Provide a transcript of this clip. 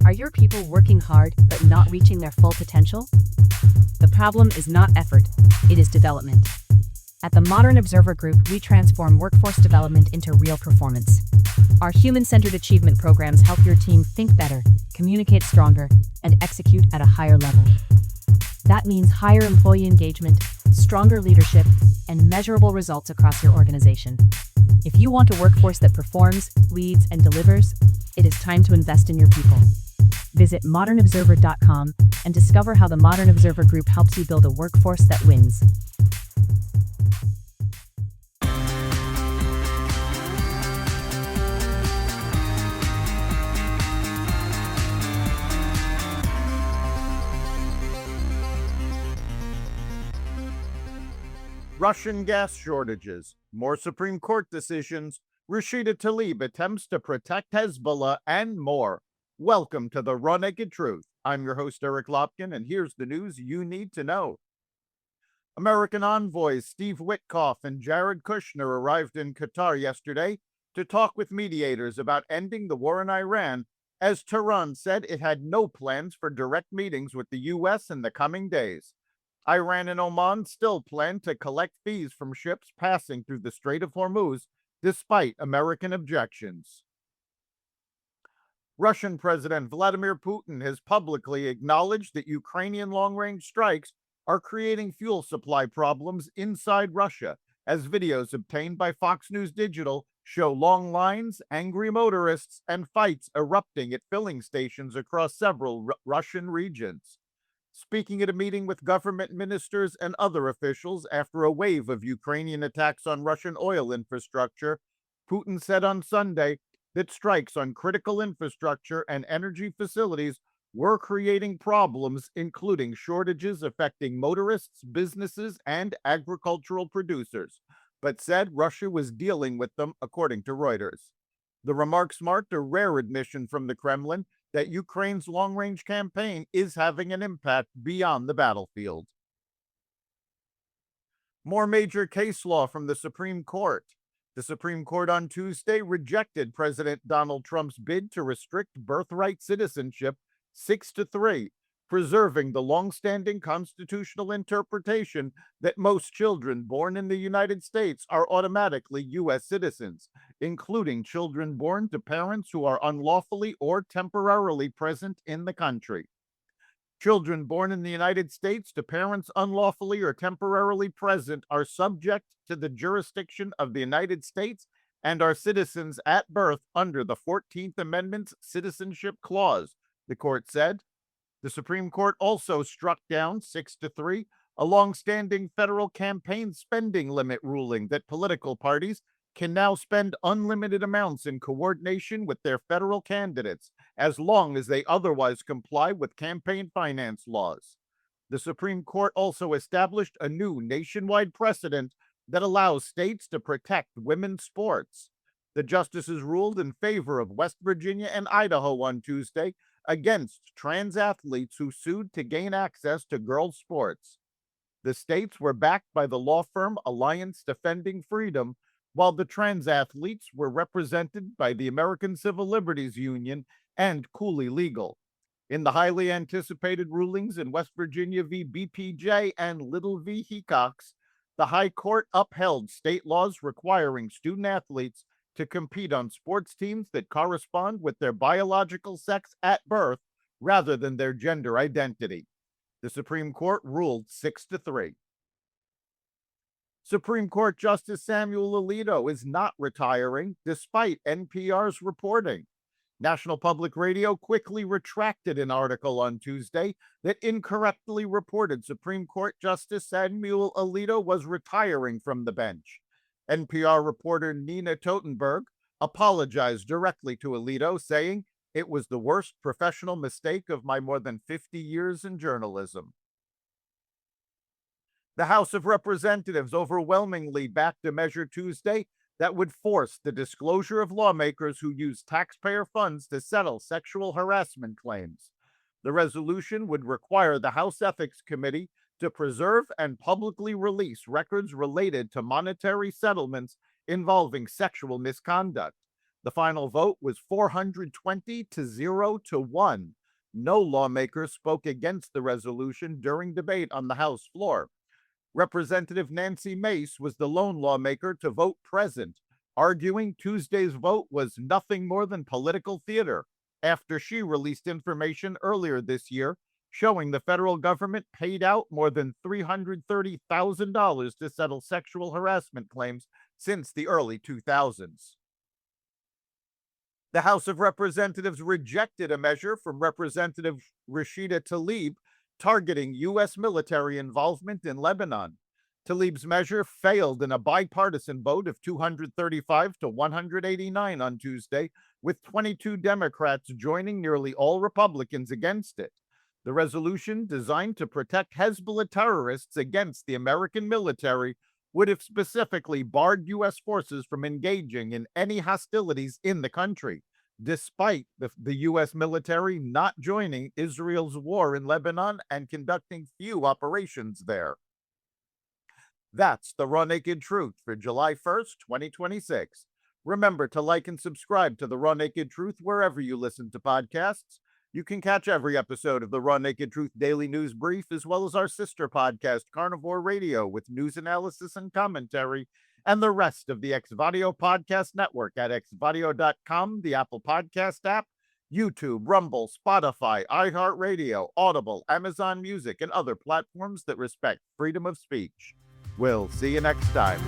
Are your people working hard but not reaching their full potential? The problem is not effort, it is development. At the Modern Observer Group, we transform workforce development into real performance. Our human-centered achievement programs help your team think better, communicate stronger, and execute at a higher level. That means higher employee engagement, stronger leadership, and measurable results across your organization. If you want a workforce that performs, leads, and delivers, it is time to invest in your people. Visit modernobserver.com and discover how the Modern Observer Group helps you build a workforce that wins. Russian gas shortages, more Supreme Court decisions, Rashida Tlaib attempts to protect Hezbollah, and more. Welcome to the Raw Naked Truth. I'm your host, Eric Lopkin, and here's the news you need to know. American envoys Steve Witkoff and Jared Kushner arrived in Qatar yesterday to talk with mediators about ending the war in Iran, as Tehran said it had no plans for direct meetings with the U.S. in the coming days. Iran and Oman still plan to collect fees from ships passing through the Strait of Hormuz, despite American objections. Russian President Vladimir Putin has publicly acknowledged that Ukrainian long-range strikes are creating fuel supply problems inside Russia, as videos obtained by Fox News Digital show long lines, angry motorists, and fights erupting at filling stations across several Russian regions. Speaking at a meeting with government ministers and other officials after a wave of Ukrainian attacks on Russian oil infrastructure, Putin said on Sunday that strikes on critical infrastructure and energy facilities were creating problems, including shortages affecting motorists, businesses, and agricultural producers, but said Russia was dealing with them, according to Reuters. The remarks marked a rare admission from the Kremlin that Ukraine's long-range campaign is having an impact beyond the battlefield. More major case law from the Supreme Court. The Supreme Court on Tuesday rejected President Donald Trump's bid to restrict birthright citizenship 6-3, preserving the long-standing constitutional interpretation that most children born in the United States are automatically U.S. citizens, including children born to parents who are unlawfully or temporarily present in the country. Children born in the United States to parents unlawfully or temporarily present are subject to the jurisdiction of the United States and are citizens at birth under the 14th Amendment's Citizenship Clause, the court said. The Supreme Court also struck down 6-3 a long-standing federal campaign spending limit ruling that political parties can now spend unlimited amounts in coordination with their federal candidates, as long as they otherwise comply with campaign finance laws. The Supreme Court also established a new nationwide precedent that allows states to protect women's sports. The justices ruled in favor of West Virginia and Idaho on Tuesday against trans athletes who sued to gain access to girls' sports. The states were backed by the law firm Alliance Defending Freedom, while the trans athletes were represented by the American Civil Liberties Union and Cooley Legal. In the highly anticipated rulings in West Virginia v. BPJ and Little v. Hecox, the High Court upheld state laws requiring student athletes to compete on sports teams that correspond with their biological sex at birth rather than their gender identity. The Supreme Court ruled 6-3. Supreme Court Justice Samuel Alito is not retiring, despite NPR's reporting. National Public Radio quickly retracted an article on Tuesday that incorrectly reported Supreme Court Justice Samuel Alito was retiring from the bench. NPR reporter Nina Totenberg apologized directly to Alito, saying, "It was the worst professional mistake of my more than 50 years in journalism." The House of Representatives overwhelmingly backed a measure Tuesday that would force the disclosure of lawmakers who use taxpayer funds to settle sexual harassment claims. The resolution would require the House Ethics Committee to preserve and publicly release records related to monetary settlements involving sexual misconduct. The final vote was 420 to 0 to 1. No lawmaker spoke against the resolution during debate on the House floor. Representative Nancy Mace was the lone lawmaker to vote present, arguing Tuesday's vote was nothing more than political theater after she released information earlier this year showing the federal government paid out more than $330,000 to settle sexual harassment claims since the early 2000s. The House of Representatives rejected a measure from Representative Rashida Tlaib targeting U.S. military involvement in Lebanon. Tlaib's measure failed in a bipartisan vote of 235 to 189 on Tuesday, with 22 Democrats joining nearly all Republicans against it. The resolution, designed to protect Hezbollah terrorists against the American military, would have specifically barred U.S. forces from engaging in any hostilities in the country, despite the U.S. military not joining Israel's war in Lebanon and conducting few operations there. That's the Raw Naked Truth for July 1st, 2026. Remember to like and subscribe to the Raw Naked Truth wherever you listen to podcasts. You can catch every episode of the Raw Naked Truth Daily News Brief, as well as our sister podcast, Carnivore Radio, with news analysis and commentary, and the rest of the Xvadio Podcast Network at xvadio.com, the Apple Podcast app, YouTube, Rumble, Spotify, iHeartRadio, Audible, Amazon Music, and other platforms that respect freedom of speech. We'll see you next time.